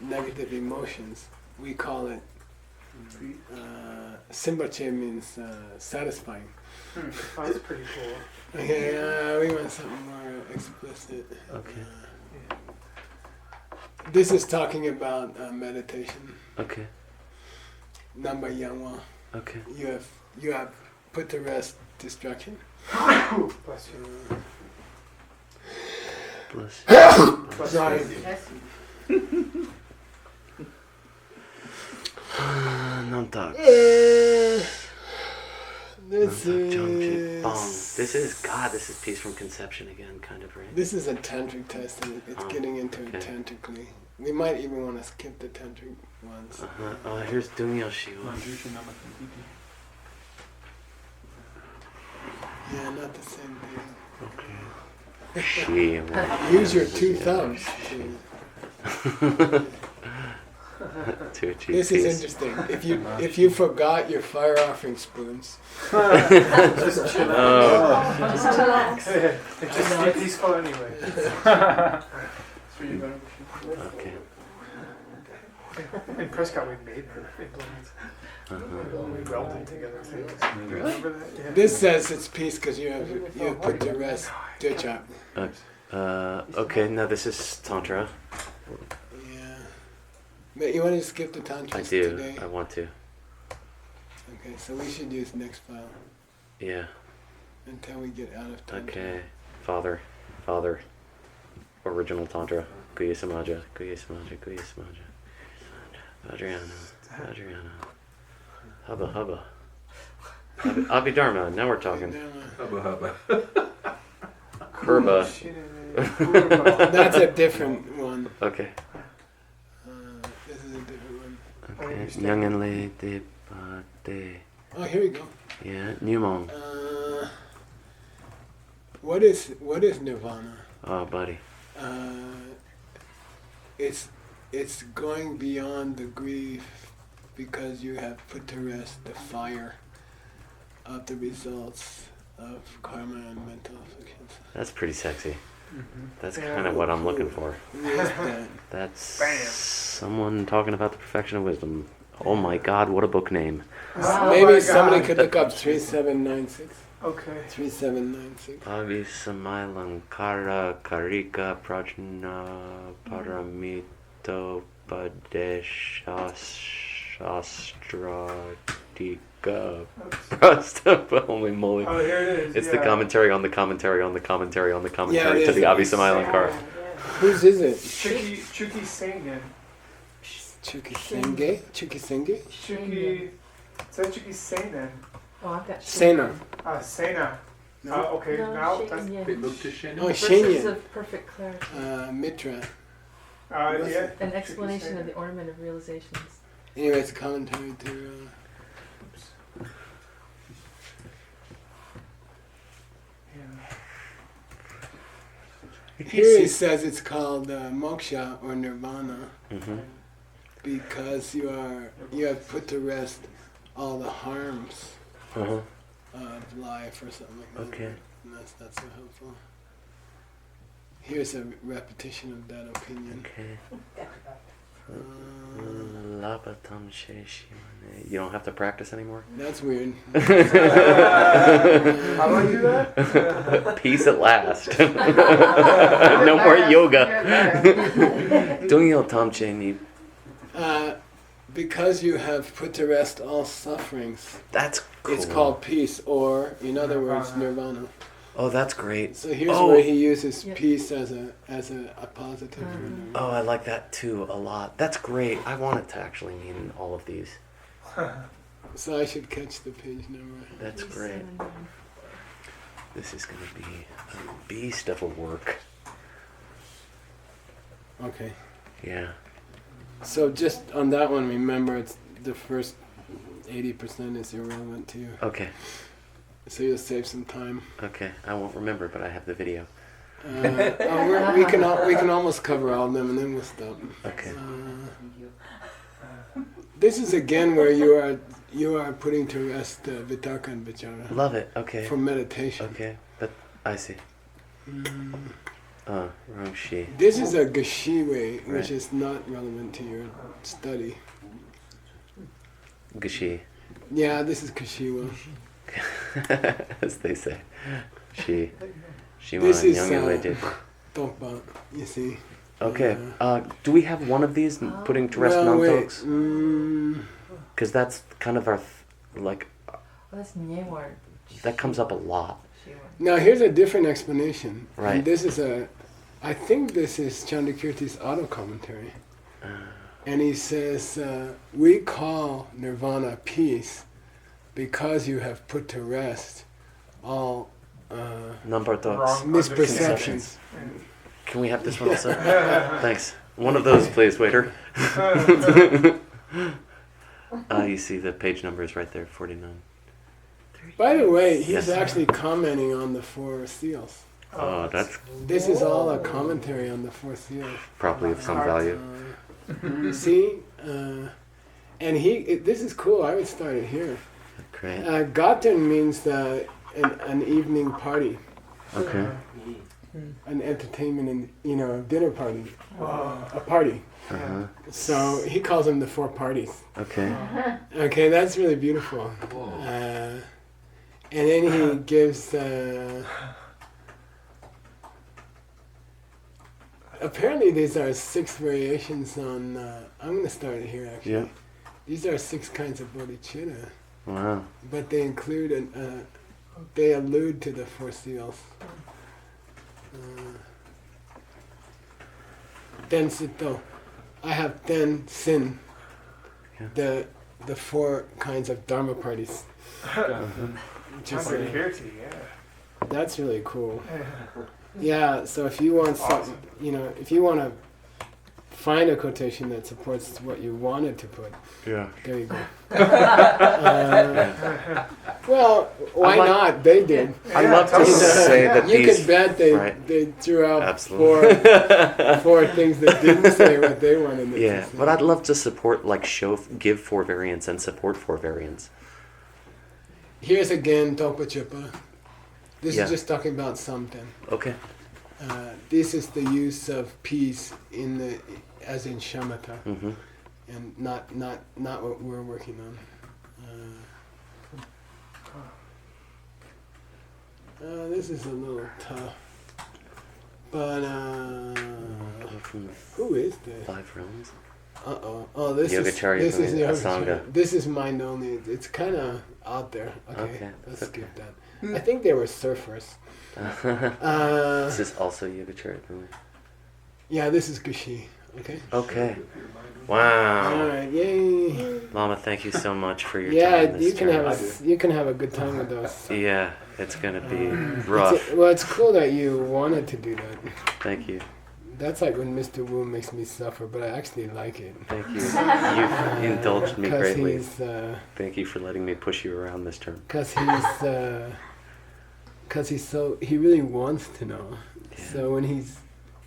negative emotions. We call it simbache means satisfying. Oh, that's pretty cool. Okay, we want something more explicit. Okay. This is talking about meditation. Okay. Number Yangwa. Okay. You have put to rest distraction. Bless you. Bless. Bless Sorry. you. Namtak. This This is peace from conception again, kind of, right? This is a tantric test, and it's Oh, getting into it okay. tantrically. We might even want to skip the tantric ones. Uh-huh. Here's Dunya Shiva. Manjusha Namakantiti. Yeah, not the same thing. Okay. Shiva. Use your 2 thumbs. To achieve This peace. is interesting. If you forgot your fire offering spoons, Just chill Oh. out. Just relax. It's just be peaceful anyway. Okay. In Prescott, we made her implements. Uh-huh. We welded together things. Really? Remember that? Yeah. this says it's peace because you have put to rest Dechak. Okay, now this is Tantra. Yeah. But you want to skip the tantra I do. today? I want to. Okay, so we should use next file Yeah. until we get out of tantra. Okay. Father. Original Tantra. Guya Samaja. Adriana. Hubba. Abhidharma. Now we're talking. Hubba hubba. Herba. That's a different one. Okay. This is a different one. Okay. Nyangan le de pa de. Oh, here we go. Yeah. Nyumong. What is nirvana? Oh, buddy. It's going beyond the grief because you have put to rest the fire of the results of karma and mental afflictions. That's pretty sexy. That's Yeah. kind of what I'm looking for. Who is that? That's Bam. someone talking about the perfection of wisdom. Oh my God, what a book name. Oh Maybe my somebody God. could look up 3796. Okay. 3796. Avi Samailangkara Karika Prajna Paramito Padeshastratika Prastapa. Holy moly. Oh, here it is. It's the commentary on the commentary on the commentary on the commentary it to is. the Avi Samailangkara. Whose is it? Chuki Sengen. Chukisenge? Chukisenge? Chuki. It says Chuki Seinen. Oh, I've got Sena. Sena. No. Okay, No, now Shen that's. Yin. Bit look to Shen. Oh, Verses Shenyan. of perfect clarity. Mitra. Yeah. An explanation of the ornament of realizations. Anyway, it's a commentary to. Here he says it's called moksha or nirvana because you have put to rest all the harms of life or something like that. Okay. And that's so helpful. Here's a repetition of that opinion. Okay. Labatam Sheshimane. You don't have to practice anymore? That's weird. How do I do that? Peace at last. No more yoga. Dungyo Tamche ni. Because you have put to rest all sufferings, That's cool. it's called peace, or in other words, nirvana. Oh, that's great. So here's Oh. where he uses Yeah. peace as a positive. for nirvana. Oh, I like that too a lot. That's great. I want it to actually mean all of these. So I should catch the page number. That's great. This is going to be a beast of a work. Okay. Yeah. So just on that one, remember it's the first 80% is irrelevant to you. Okay. So you'll save some time. Okay. I won't remember, but I have the video. We can almost cover all of them and then we'll stop. Okay. This is again where you are putting to rest vitarka and vichara Love it. Okay. for meditation. Okay. But I see. Roshi. This is a gashiwe, which Right. is not relevant to your study. Gashi. Yeah, this is kashiwa. As they say. She This is, young legend. Tokpa, you see. Okay. Do we have one of these putting to rest Well, wait. non-talks? Mm, Because that's kind of our like Oh, that's Nyewar. that comes up a lot. now here's a different explanation. Right. And this is I think this is Chandrakirti's auto commentary. And he says, we call nirvana peace because you have put to rest all Number talks. Wrong misperceptions. Can we have this one also? Thanks. One of those, please, waiter. You see the page number is right there, 49. By the way, he's Yes. actually commenting on the four seals. Oh, that's This is all a commentary on the four seals. probably of some value. See? And this is cool. I would start it here. Great. Gaten means an evening party, Okay. an entertainment, and dinner party, a party. Uh-huh. So he calls them the four parties. Okay. Okay, that's really beautiful. And then he gives. Apparently, these are 6 variations on. I'm going to start it here. Actually, Yeah. these are 6 kinds of bodhicitta, Wow. but they include they allude to the 4 seals. Ten sito. I have 10 sin. Yeah. The 4 kinds of dharma parties. Which is, Chandrakirti, yeah. that's really cool. Yeah, so if you want something, if you want to find a quotation that supports what you wanted to put. Yeah. There you go. Well, why like- not? They did. I love to say that You these. can bet right. they threw out Absolutely. four things that didn't say what they wanted it Yeah, to say. but I'd love to support, like, give for variance and support for variance. Here's again Topa Chupa. This Yeah. is just talking about something. Okay. This is the use of peace as in shamatha, Mm-hmm. and not what we're working on. This is a little tough, but who is this? 5 realms. Oh, this Yogacharya is Bhumi, Yogacharya. Asanga. This is mind only. It's kind of out there. Okay, let's okay. skip that. I think they were surfers. This is also Yogacharya Bhumi. Yeah, this is Gushi. Okay. Okay. All Wow. right. Yay. Mama, thank you so much for your Yeah, time. This you can journey. have a good time with those. Yeah, it's gonna be rough. It's cool that you wanted to do that. Thank you. That's like when Mr. Wu makes me suffer, but I actually like it. Thank you. You've indulged me greatly. Thank you for letting me push you around this term. Because he really wants to know. Yeah. So when he's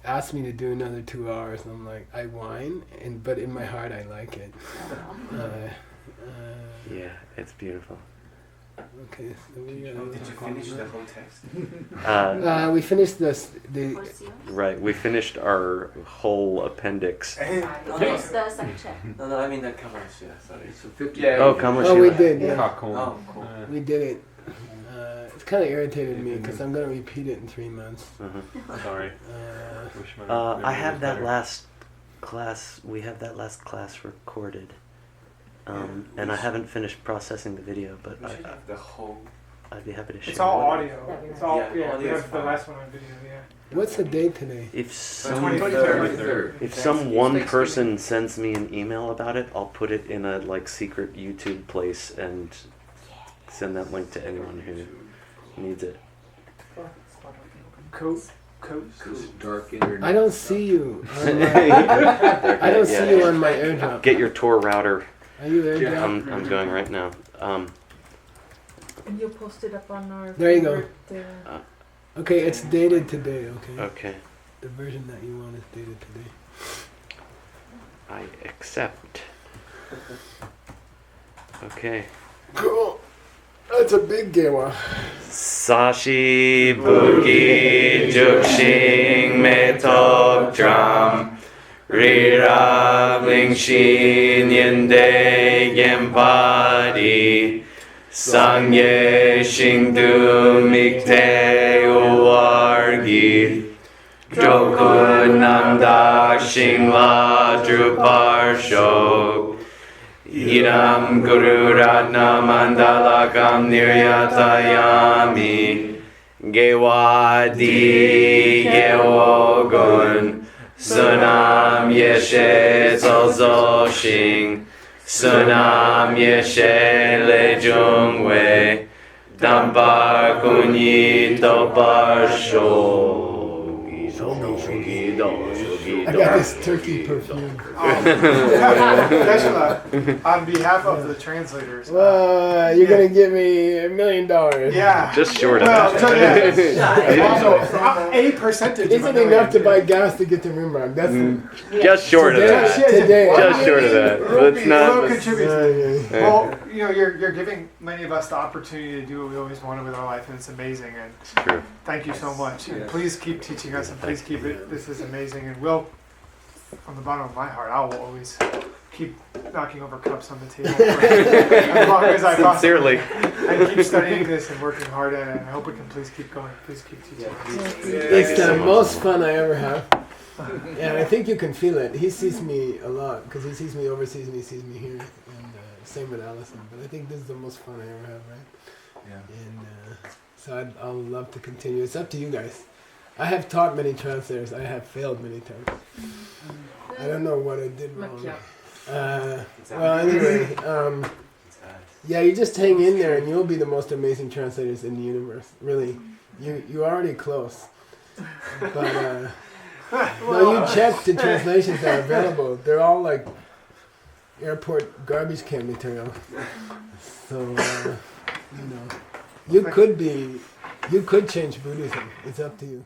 asked me to do another 2 hours, I'm like, I whine, but in my heart I like it. Yeah, it's beautiful. Okay, so we Did you finish the whole text? we finished the Right, we finished our whole appendix. Finish the second chapter. No, I mean the covers, yeah, sorry. So 50. Oh, come on. Oh, we did, yeah. Oh, cool. We did it. It's kind of irritated me because I'm going to repeat it in 3 months. Sorry. Wish my I memory have was that better. last class. We have that last class recorded, and I haven't finished processing the video, but We should have the whole. I'd be happy to share. It's all it. audio. It's all Yeah, we audio is have the fine. last one on video. Yeah. What's the date today? If some 23rd. if some one person sends me an email about it, I'll put it in a like secret YouTube place and send that link to anyone who needs it. Coat. This dark internet. I don't see you. On my, I I don't see you on my airdrop. Get your Tor router. Are you airdrop? I'm going right now. And you'll post it up on our. There you go. favorite, Okay, it's dated today, okay? Okay, The version that you want is dated today. I accept. Okay. Cool. That's a big gewa. Sashi Bugi Jukshin Metok Drum Rira Lingshin Yende Gempadi Sangye Shingdu Mikte Uwargi Joku Namdak Shingla Drupar Shok Idam Guru Ratna Mandalakam Niryatayami Gewadi Gewogun Sunam Yeshe Zozoshing Sunam Yeshe Lejungwe Dambar Kunyi Tobar Shogi Shogi I got this turkey perfume. Joshua, on behalf of the translators. You're gonna give me $1 million. Yeah. Just short of Well, that. also, a percentage. Is it enough to buy gas to get to Rimrock? That's Just short of that. Today. Just short of that. Let's not. Contribute. Well, you know, you're giving many of us the opportunity to do what we always wanted with our life, and it's amazing. And True. thank you so much. And Yes. please keep teaching us, and please keep it. This is amazing. And Will, from the bottom of my heart, I will always keep knocking over cups on the table for as long as I possibly. Sincerely. And keep studying this and working hard at it. And I hope it can please keep going. Please keep teaching. It's the most fun I ever have. And I think you can feel it. He sees me a lot because he sees me overseas and he sees me here. And same with Allison. But I think this is the most fun I ever have, right? Yeah. And so I'll love to continue. It's up to you guys. I have taught many translators. I have failed many times. I don't know what I did wrong. Well, anyway, yeah, you just hang in there and you'll be the most amazing translators in the universe. Really, you're already close. But No, you check the translations that are available. They're all like airport garbage can material. So, you could change Buddhism. It's up to you.